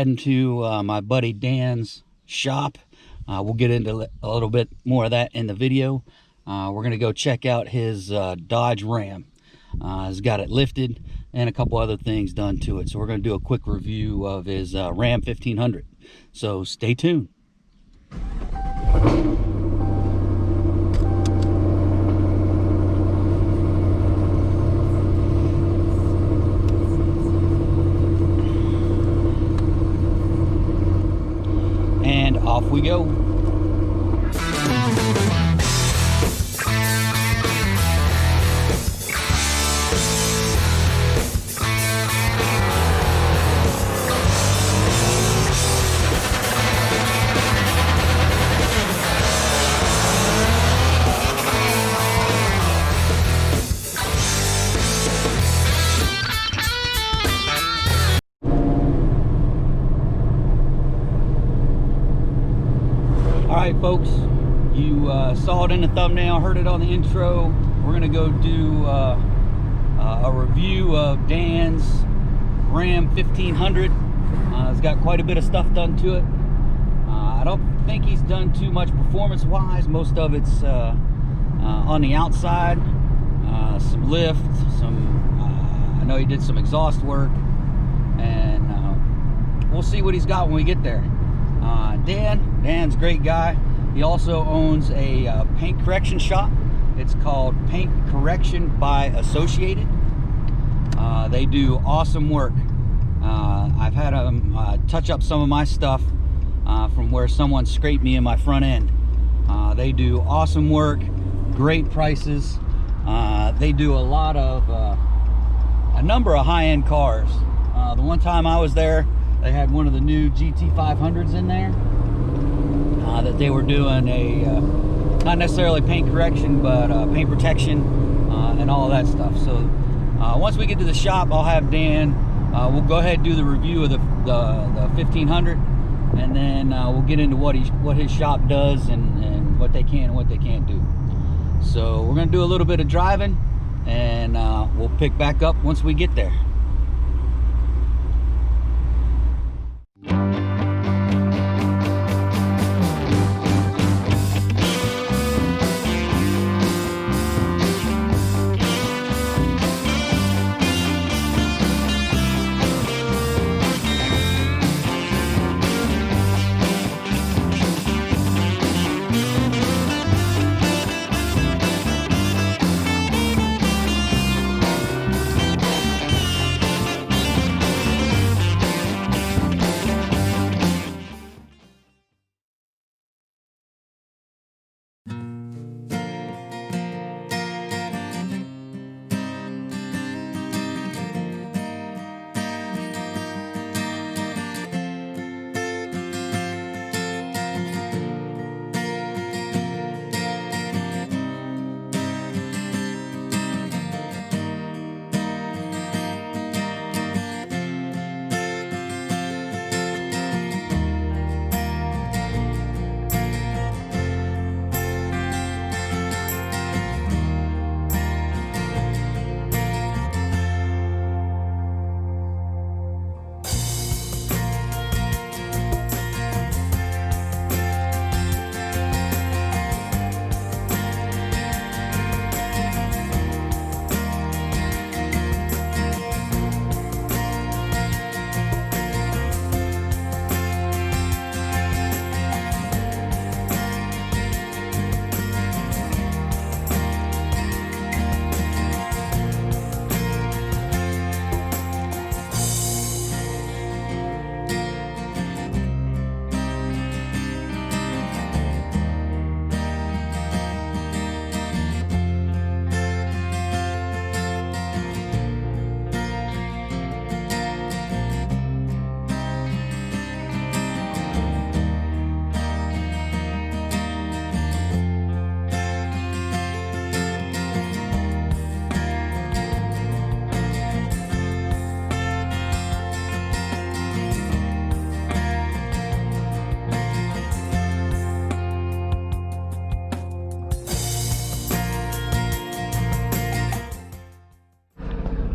heading to my buddy Dan's shop. We'll get into a little bit more of that in the video. We're gonna go check out his Dodge Ram. He's got it lifted and a couple other things done to it. So we're gonna do a quick review of his Ram 1500. So stay tuned. And off we go. Alright folks, you saw it in the thumbnail, heard it on the intro. We're going to go do a review of Dan's Ram 1500. It's got quite a bit of stuff done to it. I don't think he's done too much performance wise. Most of it's on the outside. Some lift, I know he did some exhaust work, and we'll see what he's got when we get there. Dan's a great guy. He also owns a paint correction shop. It's called Paint Correction by Associated. They do awesome work. I've had them touch up some of my stuff from where someone scraped me in my front end. They do awesome work, great prices. They do a number of high-end cars. The one time I was there, they had one of the new GT500s in there that they were doing not necessarily paint correction, but paint protection and all of that stuff. So once we get to the shop, I'll have Dan, we'll go ahead and do the review of the 1500, and then we'll get into what his shop does and what they can and what they can't do. So we're going to do a little bit of driving, and we'll pick back up once we get there.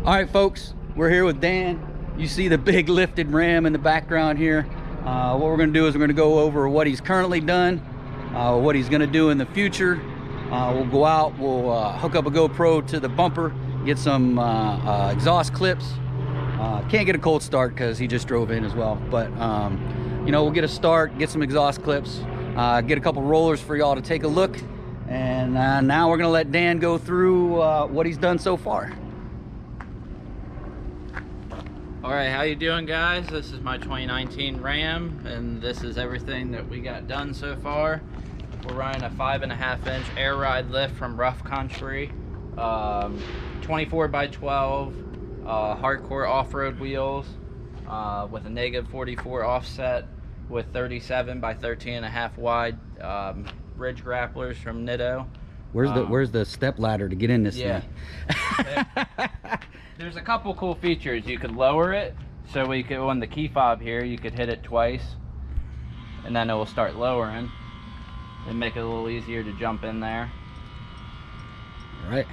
All right, folks, we're here with Dan. You see the big lifted Ram in the background here. What we're going to do is we're going to go over what he's currently done, what he's going to do in the future. We'll go out, we'll hook up a GoPro to the bumper, get some exhaust clips. Can't get a cold start because he just drove in as well, but you know, we'll get a start, get some exhaust clips, get a couple rollers for y'all to take a look, and now we're gonna let Dan go through what he's done so far. All right, how you doing, guys? This is my 2019 Ram, and this is everything that we got done so far. We're running a 5.5-inch air ride lift from Rough Country, 24x12 hardcore off-road wheels with a -44 offset with 37x13.5 wide ridge grapplers from Nitto. Where's the step ladder to get in this thing? There's a couple cool features. You could lower it, so we could, on the key fob here, you could hit it twice, and then it will start lowering and make it a little easier to jump in there. All right.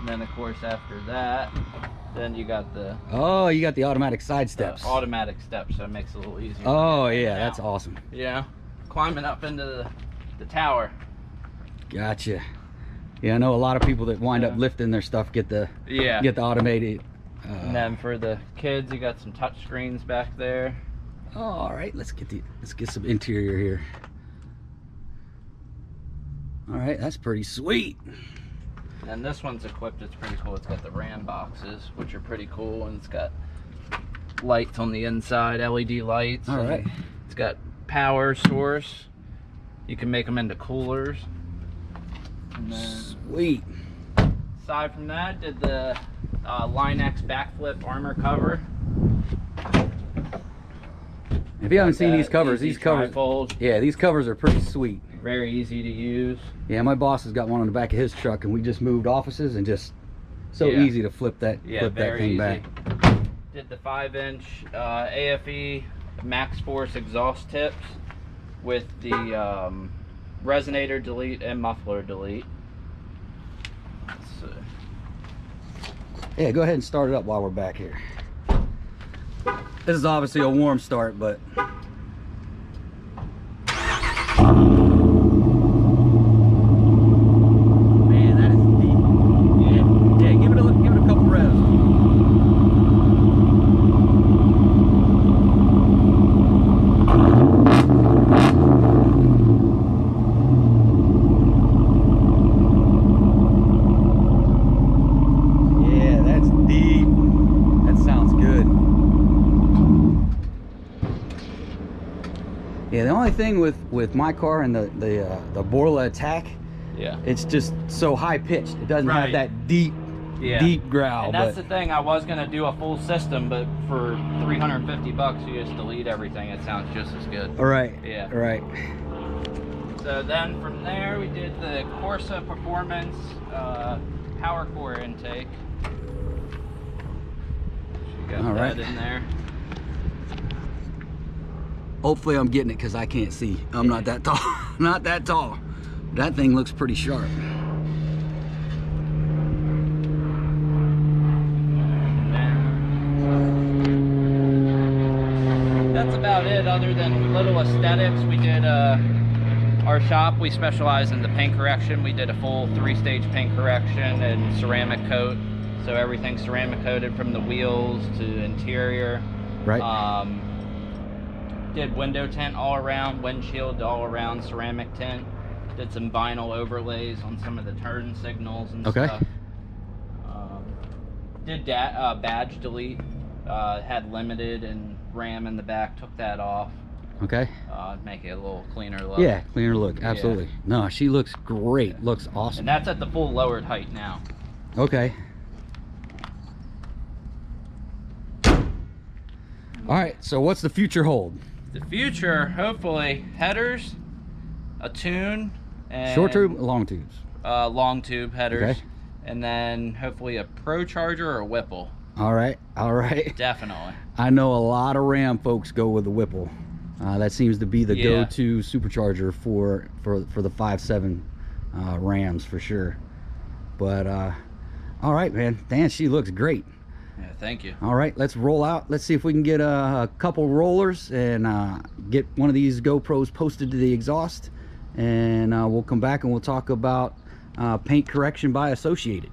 And then, of course, after that, then you got the... Oh, you got the automatic side steps. Automatic steps, so it makes it a little easier. Oh, yeah, that's awesome. Yeah, climbing up into the tower. Gotcha. Yeah, I know a lot of people that wind up lifting their stuff get the automated. And then for the kids, you got some touch screens back there. Oh, all right, let's get some interior here. All right, that's pretty sweet. And this one's equipped, it's pretty cool. It's got the Ram boxes, which are pretty cool, and it's got lights on the inside, LED lights. All right. It's got power source. You can make them into coolers. And then, sweet. aside from that, did the Line X backflip armor cover. If you haven't seen these covers, these covers are pretty sweet. Very easy to use. Yeah, my boss has got one on the back of his truck, and we just moved offices, and just so easy to flip that thing back. Did the 5-inch AFE Max Force exhaust tips with the resonator delete and muffler delete. Let's see. Yeah, go ahead and start it up while we're back here. This is obviously a warm start, but man, that is deep. Yeah, give it a couple revs. Yeah, that's deep. That sounds good. Yeah, the only thing with my car and the Borla Attack, it's just so high pitched. It doesn't have that deep growl. And that's the thing. I was gonna do a full system, but for $350, you just delete everything. It sounds just as good. All right. Yeah. All right. So then from there, we did the Corsa Performance power core intake. You got that in there. Hopefully I'm getting it because I can't see. I'm not that tall. Not that tall. That thing looks pretty sharp. That's about it, other than little aesthetics. We did our shop, we specialize in the paint correction. We did a full 3-stage paint correction and ceramic coat. So everything's ceramic coated from the wheels to interior. Right. Did window tint all around, windshield all around, ceramic tint. Did some vinyl overlays on some of the turn signals and stuff. Did badge delete. Had limited and Ram in the back, took that off. Okay. Make it a little cleaner look. Yeah, cleaner look, absolutely. Yeah. No, she looks great, looks awesome. And that's at the full lowered height now. Okay. All right, so what's the future hold? The future, hopefully, headers, a tune, and short tube, long tubes. Long tube headers, okay. And then hopefully a Pro Charger or a Whipple. All right, all right. Definitely. I know a lot of Ram folks go with the Whipple. That seems to be the go-to supercharger for the 5.7 Rams for sure. But all right, man, Dan, she looks great. Yeah, thank you. All right, let's roll out. Let's see if we can get a couple rollers and get one of these GoPros posted to the exhaust, and we'll come back and we'll talk about paint correction by Associated.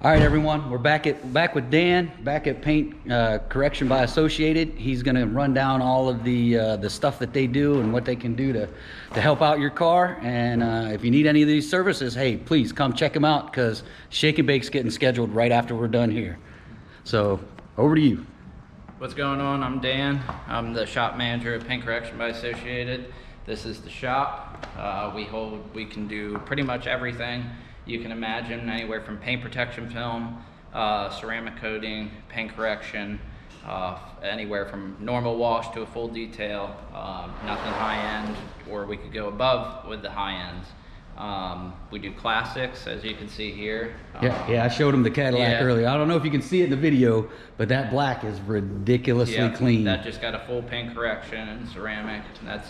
All right, everyone, we're back with Dan, back at Paint Correction by Associated. He's going to run down all of the stuff that they do and what they can do to help out your car. And if you need any of these services, hey, please come check them out, because Shake and Bake's getting scheduled right after we're done here. So over to you. What's going on? I'm Dan. I'm the shop manager at Paint Correction by Associated. This is the shop. We can do pretty much everything you can imagine, anywhere from paint protection film, ceramic coating, paint correction, anywhere from normal wash to a full detail, nothing high end, or we could go above with the high ends. We do classics, as you can see here. Yeah, I showed him the Cadillac earlier. I don't know if you can see it in the video, but that black is ridiculously clean. That just got a full paint correction and ceramic, and that's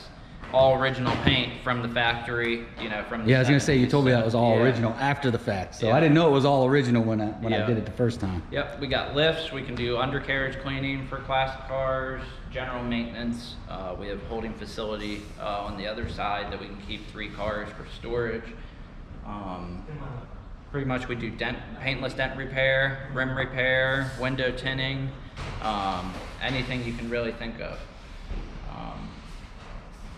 all original paint from the factory, from the I was gonna say, you told me that was all Yeah. original after the fact, so I didn't know it was all original when I did it the first time. Yep, we got lifts. We can do undercarriage cleaning for classic cars, general maintenance. We have holding facility on the other side that we can keep 3 cars for storage. Pretty much we do paintless dent repair, rim repair, window tinting, anything you can really think of.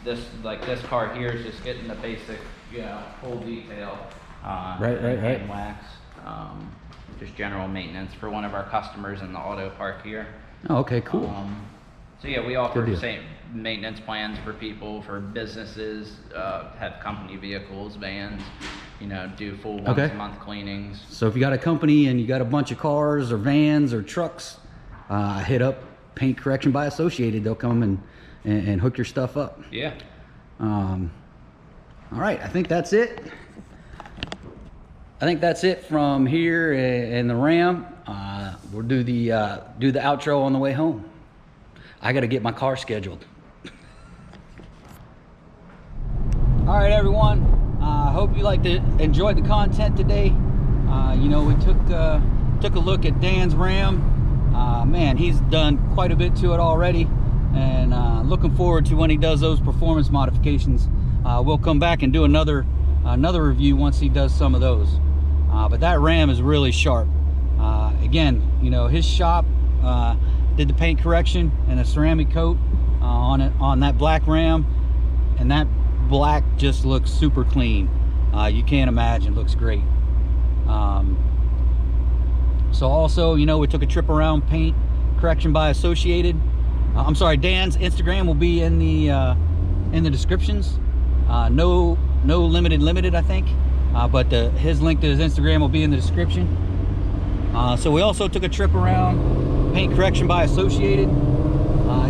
This car here is just getting the basic, full detail. And wax. Just general maintenance for one of our customers in the auto park here. Oh, okay, cool. So yeah, we offer Good deal. same maintenance plans for people, for businesses, have company vehicles, vans, you know, do full once a month cleanings. So if you got a company and you got a bunch of cars or vans or trucks, hit up Paint Correction by Associated. They'll come and hook your stuff up. Yeah. All right, I think that's it. I think that's it from here in the Ram. We'll do the outro on the way home. I got to get my car scheduled. All right, everyone. Hope you enjoyed the content today. You know, we took a look at Dan's Ram. Man, he's done quite a bit to it already, and looking forward to when he does those performance modifications. We'll come back and do another review once he does some of those. But that Ram is really sharp. Again, you know, his shop did the paint correction and a ceramic coat on that black Ram, and that black just looks super clean. You can't imagine, looks great. So also, you know, we took a trip around Paint Correction by Associated. I'm sorry, Dan's Instagram will be in the descriptions. No limited, I think. But his link to his Instagram will be in the description. So we also took a trip around Paint Correction by Associated.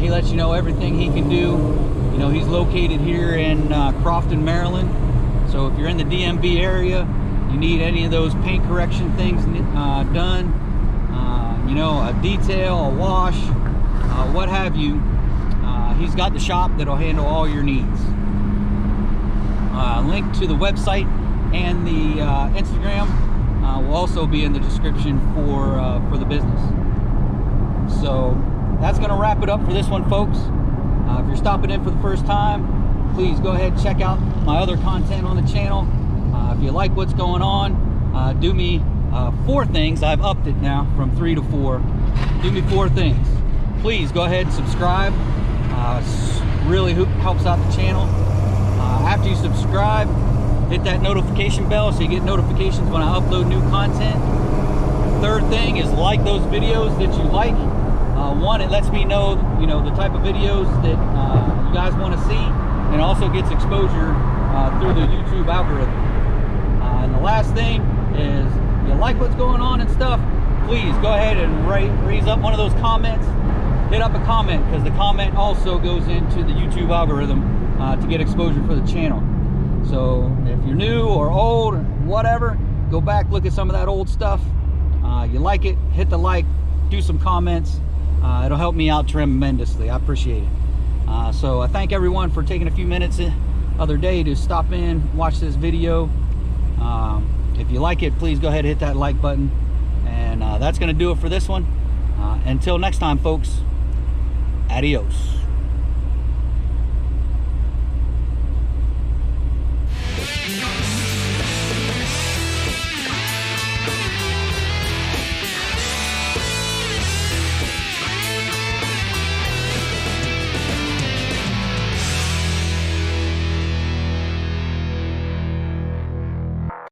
He lets you know everything he can do. You know, he's located here in Crofton, Maryland. So if you're in the DMV area, you need any of those paint correction things done, you know, a detail, a wash, what have you, he's got the shop that'll handle all your needs. Link to the website and the Instagram will also be in the description for the business. So that's going to wrap it up for this one, folks. If you're stopping in for the first time, please go ahead and check out my other content on the channel. If you like what's going on, do me 4 things. I've upped it now from 3 to 4. Do me 4 things. Please go ahead and subscribe. Really helps out the channel. After you subscribe, hit that notification bell so you get notifications when I upload new content. 3rd thing is like those videos that you like. One, it lets me know, you know, the type of videos that you guys want to see, and also gets exposure through the YouTube algorithm. And the last thing is, you like what's going on and stuff, please go ahead and raise up one of those comments. Hit up a comment, because the comment also goes into the YouTube algorithm to get exposure for the channel. So if you're new or old or whatever, go back, look at some of that old stuff. You like it, hit the like, do some comments. It'll help me out tremendously. I appreciate it. So I thank everyone for taking a few minutes the other day to stop in, watch this video. If you like it, please go ahead and hit that like button. And that's going to do it for this one. Until next time, folks, adios.